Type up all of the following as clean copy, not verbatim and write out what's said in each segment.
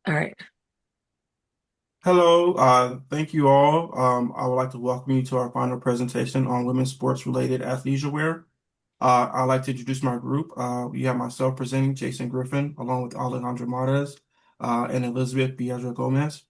All right. Hello, thank you all. I would like to welcome you to our final presentation on women's sports-related athleisure wear. I'd like to introduce my group. We have myself presenting, Jason Griffin, along with Alejandra Mares, and Elizabeth Biagio Gomez.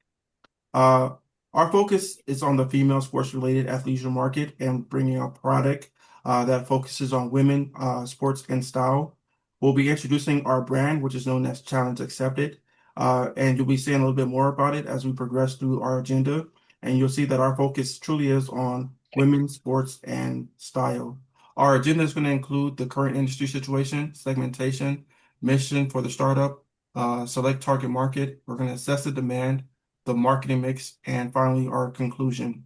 Uh, our focus is on the female sports-related athleisure market and bringing a product that focuses on women, sports, and style. We'll be introducing our brand, which is known as Challenge Accepted, and you'll be seeing a little bit more about it as we progress through our agenda. And you'll see that our focus truly is on women, sports, and style. Our agenda is going to include the current industry situation, segmentation, mission for the startup, select target market. We're going to assess the demand, the marketing mix, and finally our conclusion.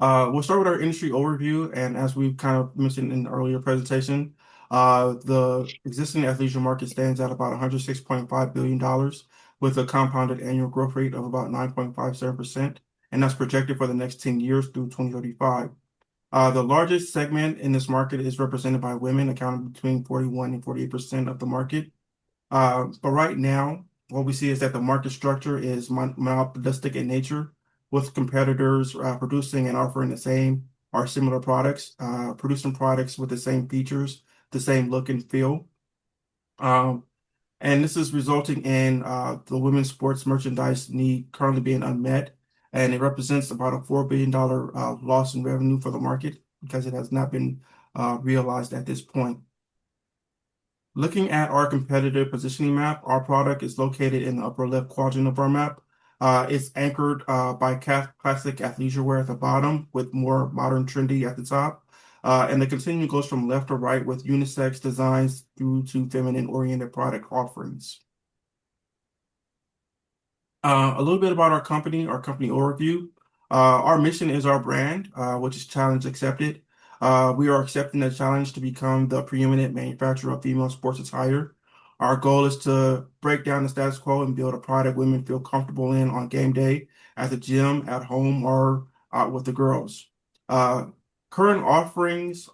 We'll start with our industry overview, and as we've kind of mentioned in the earlier presentation, the existing athleisure market stands at about $106.5 billion with a compounded annual growth rate of about 9.57%, and that's projected for the next 10 years through 2035. The largest segment in this market is represented by women, accounting between 41 and 48% of the market. But right now, what we see is that the market structure is monopolistic in nature, with competitors producing and offering the same or similar products, producing products with the same features, the same look and feel. Um, and this is resulting in the women's sports merchandise need currently being unmet. And it represents about a $4 billion loss in revenue for the market because it has not been realized at this point. Looking at our competitive positioning map, our product is located in the upper left quadrant of our map. It's anchored by classic athleisure wear at the bottom with more modern trendy at the top. And the continuum goes from left to right with unisex designs through to feminine oriented product offerings. A little bit about our company overview. Our mission is our brand, which is challenge accepted. We are accepting the challenge to become the preeminent manufacturer of female sports attire. Our goal is to break down the status quo and build a product women feel comfortable in on game day, at the gym, at home, or out with the girls. Uh, Current offerings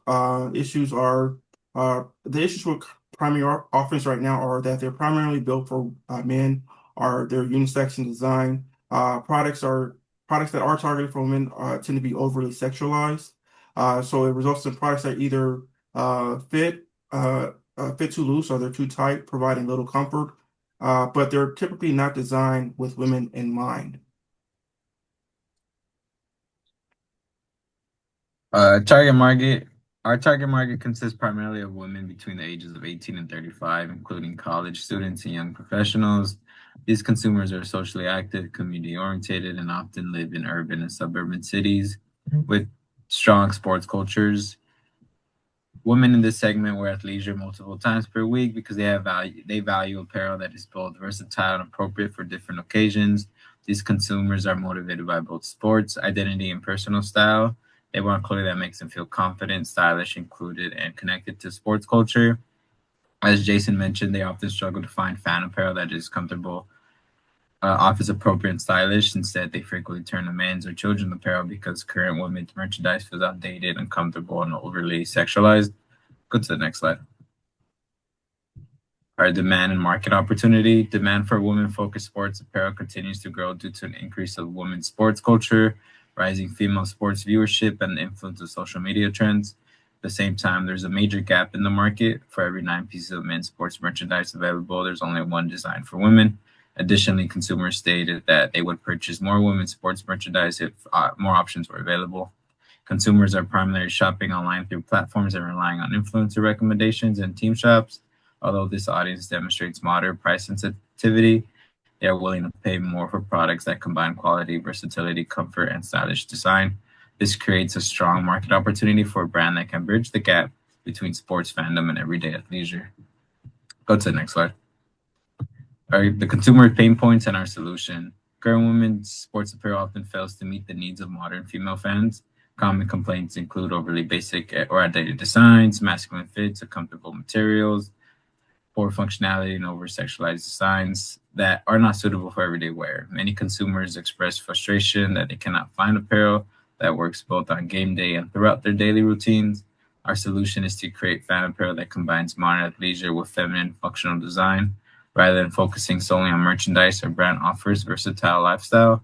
issues are the issues with primary offerings right now are that they're primarily built for men are their unisex in design. Products that are targeted for women tend to be overly sexualized. So it results in products that either fit too loose or they're too tight, providing little comfort. But they're typically not designed with women in mind. Target market. Our target market consists primarily of women between the ages of 18 and 35, including college students and young professionals. These consumers are socially active, community oriented, and often live in urban and suburban cities with strong sports cultures. Women in this segment wear athleisure multiple times per week because they value apparel that is both versatile and appropriate for different occasions. These consumers are motivated by both sports, identity, and personal style. They want clothing that makes them feel confident, stylish, included, and connected to sports culture. As Jason mentioned, they often struggle to find fan apparel that is comfortable, offers appropriate and stylish. Instead, they frequently turn to men's or children's apparel because current women's merchandise feels outdated, uncomfortable, and overly sexualized. Go to the next slide. Our demand and market opportunity. Demand for women-focused sports apparel continues to grow due to an increase of women's sports culture, rising female sports viewership, and the influence of social media trends. At the same time, there's a major gap in the market. For every 9 pieces of men's sports merchandise available, there's only one design for women. Additionally, consumers stated that they would purchase more women's sports merchandise if more options were available. Consumers are primarily shopping online through platforms and relying on influencer recommendations and team shops. Although this audience demonstrates moderate price sensitivity, they are willing to pay more for products that combine quality, versatility, comfort, and stylish design. This creates a strong market opportunity for a brand that can bridge the gap between sports fandom and everyday athleisure. Go to the next slide. All right, the consumer pain points and our solution. Current women's sports apparel often fails to meet the needs of modern female fans. Common complaints include overly basic or outdated designs, masculine fits, uncomfortable materials, poor functionality, and over-sexualized designs that are not suitable for everyday wear. Many consumers express frustration that they cannot find apparel that works both on game day and throughout their daily routines. Our solution is to create fan apparel that combines modern athleisure with feminine functional design. rather than focusing solely on merchandise or brand offers versatile lifestyle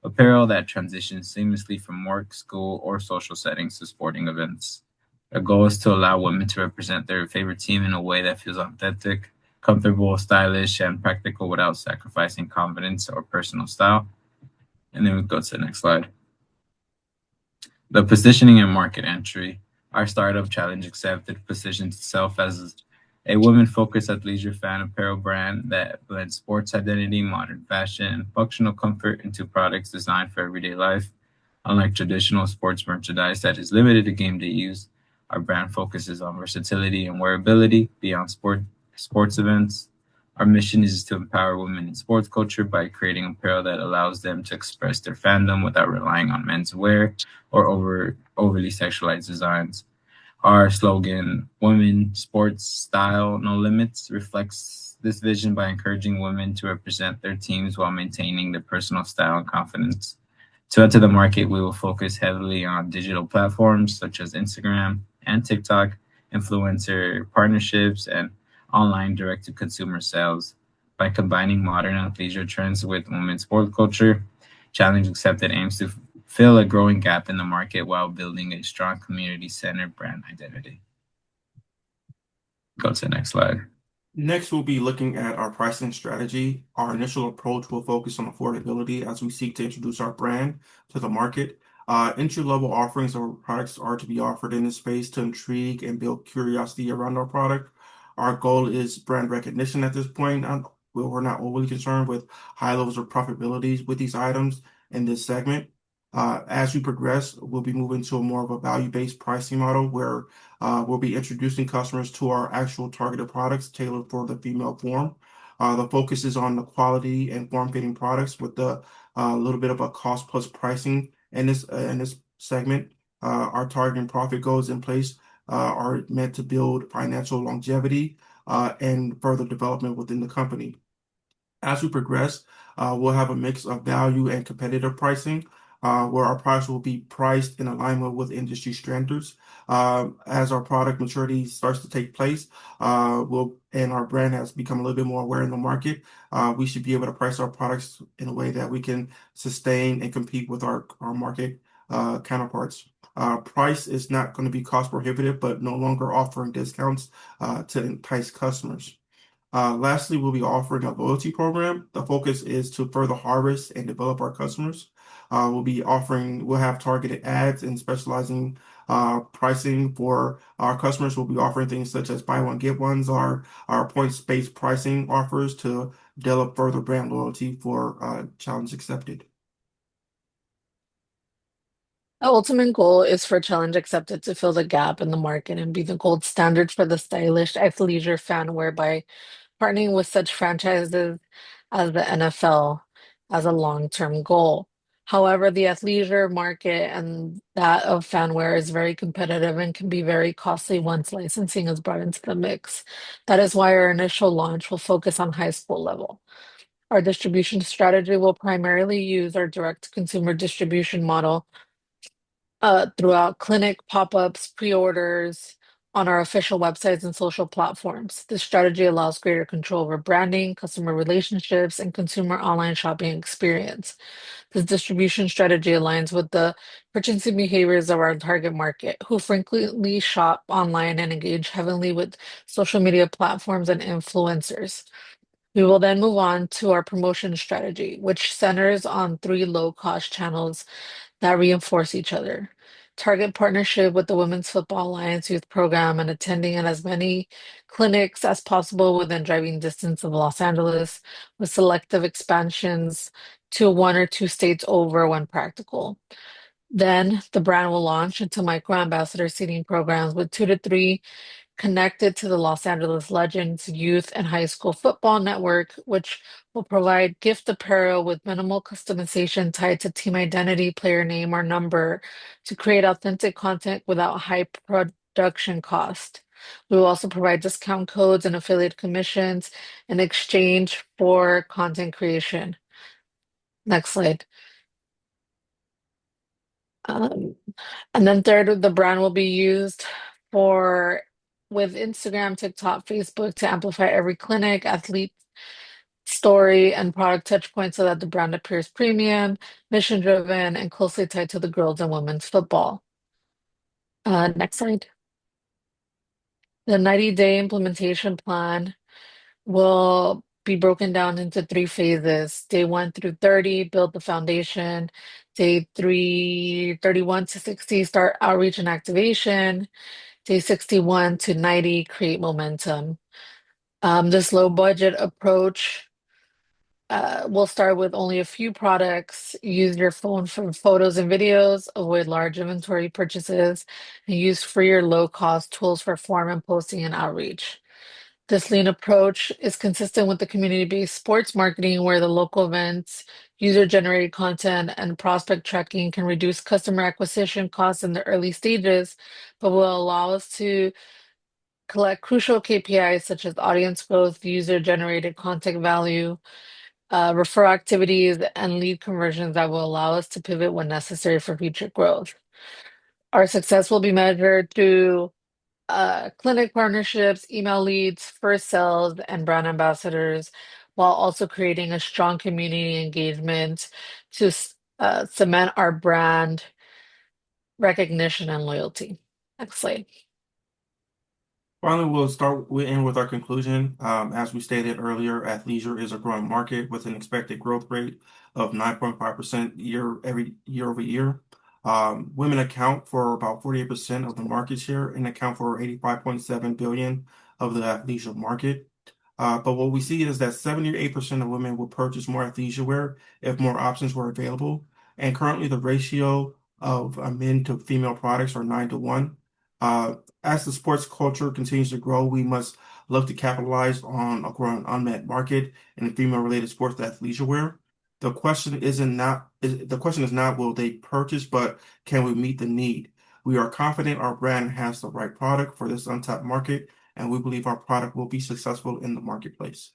apparel that transitions seamlessly from work, school, or social settings to sporting events. Our goal is to allow women to represent their favorite team in a way that feels authentic, comfortable, stylish, and practical without sacrificing confidence or personal style. And then we go to the next slide. The positioning and market entry. Our startup challenge accepted positions itself as a women-focused athleisure fan apparel brand that blends sports identity, modern fashion, and functional comfort into products designed for everyday life. Unlike traditional sports merchandise that is limited to game day use, our brand focuses on versatility and wearability beyond sports events. Our mission is to empower women in sports culture by creating apparel that allows them to express their fandom without relying on menswear or overly sexualized designs. Our slogan, Women, Sports, Style, No Limits, reflects this vision by encouraging women to represent their teams while maintaining their personal style and confidence. To enter the market, we will focus heavily on digital platforms such as Instagram and TikTok, influencer partnerships, and online direct to consumer sales. By combining modern athleisure trends with women's sport culture, Challenge Accepted aims to fill a growing gap in the market while building a strong community centered brand identity. Go to the next slide. Next, we'll be looking at our pricing strategy. Our initial approach will focus on affordability as we seek to introduce our brand to the market. Entry-level offerings or products are to be offered in this space to intrigue and build curiosity around our product. Our goal is brand recognition at this point. We're not overly concerned with high levels of profitability with these items in this segment. As we progress, we'll be moving to a more of a value-based pricing model where we'll be introducing customers to our actual targeted products tailored for the female form. The focus is on the quality and form-fitting products with a little bit of a cost plus pricing in this segment. Our target and profit goals in place are meant to build financial longevity and further development within the company. As we progress, we'll have a mix of value and competitive pricing, where our products will be priced in alignment with industry standards. As our product maturity starts to take place, and our brand has become a little bit more aware in the market, we should be able to price our products in a way that we can sustain and compete with our market counterparts. Price is not going to be cost prohibitive, but no longer offering discounts to entice customers. Lastly, we'll be offering a loyalty program. The focus is to further harvest and develop our customers. We'll have targeted ads and specializing pricing for our customers. We'll be offering things such as buy one, get ones, our points-based pricing offers to develop further brand loyalty for Challenge Accepted. The ultimate goal is for Challenge Accepted to fill the gap in the market and be the gold standard for the stylish athleisure fan, whereby partnering with such franchises as the NFL as a long-term goal. However, the athleisure market and that of fanwear is very competitive and can be very costly once licensing is brought into the mix. That is why our initial launch will focus on high school level. Our distribution strategy will primarily use our direct-to-consumer distribution model throughout clinic pop-ups, pre-orders on our official websites and social platforms. This strategy allows greater control over branding, customer relationships, and consumer online shopping experience. This distribution strategy aligns with the purchasing behaviors of our target market, who frequently shop online and engage heavily with social media platforms and influencers. We will then move on to our promotion strategy, which centers on three low-cost channels that reinforce each other. Target partnership with the Women's Football Alliance Youth Program and attending in as many clinics as possible within driving distance of Los Angeles, with selective expansions to one or two states over when practical. Then the brand will launch into micro ambassador seating programs with two to three connected to the Los Angeles Legends Youth and High School Football Network, which will provide gift apparel with minimal customization tied to team identity, player name, or number to create authentic content without high production cost. We will also provide discount codes and affiliate commissions in exchange for content creation. Next slide. Um, and then third, the brand will be used for with Instagram, TikTok, Facebook to amplify every clinic, athlete, story, and product touch points so that the brand appears premium, mission driven, and closely tied to the girls and women's football. Next slide. The 90-day implementation plan will be broken down into three phases. Day 1 through 30, build the foundation. Day 31 to 60, start outreach and activation. Day 61 to 90, create momentum. This low budget approach will start with only a few products. Use your phone for photos and videos, avoid large inventory purchases, and use free or low cost tools for form and posting and outreach. This lean approach is consistent with the community-based sports marketing where the local events, user-generated content, and prospect tracking can reduce customer acquisition costs in the early stages, but will allow us to collect crucial KPIs such as audience growth, user-generated content value, referral activities, and lead conversions that will allow us to pivot when necessary for future growth. Our success will be measured through clinic partnerships, email leads, first sales, and brand ambassadors, while also creating a strong community engagement to cement our brand recognition and loyalty. Next slide. Finally, we'll end with our conclusion. As we stated earlier, athleisure is a growing market with an expected growth rate of 9.5% every year over year. Women account for about 48% of the market share and account for 85.7 billion of the athleisure market. But what we see is that 78% of women will purchase more athleisure wear if more options were available. And currently, the ratio of men to female products are 9 to 1. As the sports culture continues to grow, we must look to capitalize on a growing unmet market in female-related sports athleisure wear. The question is not will they purchase, but can we meet the need? We are confident our brand has the right product for this untapped market, and we believe our product will be successful in the marketplace.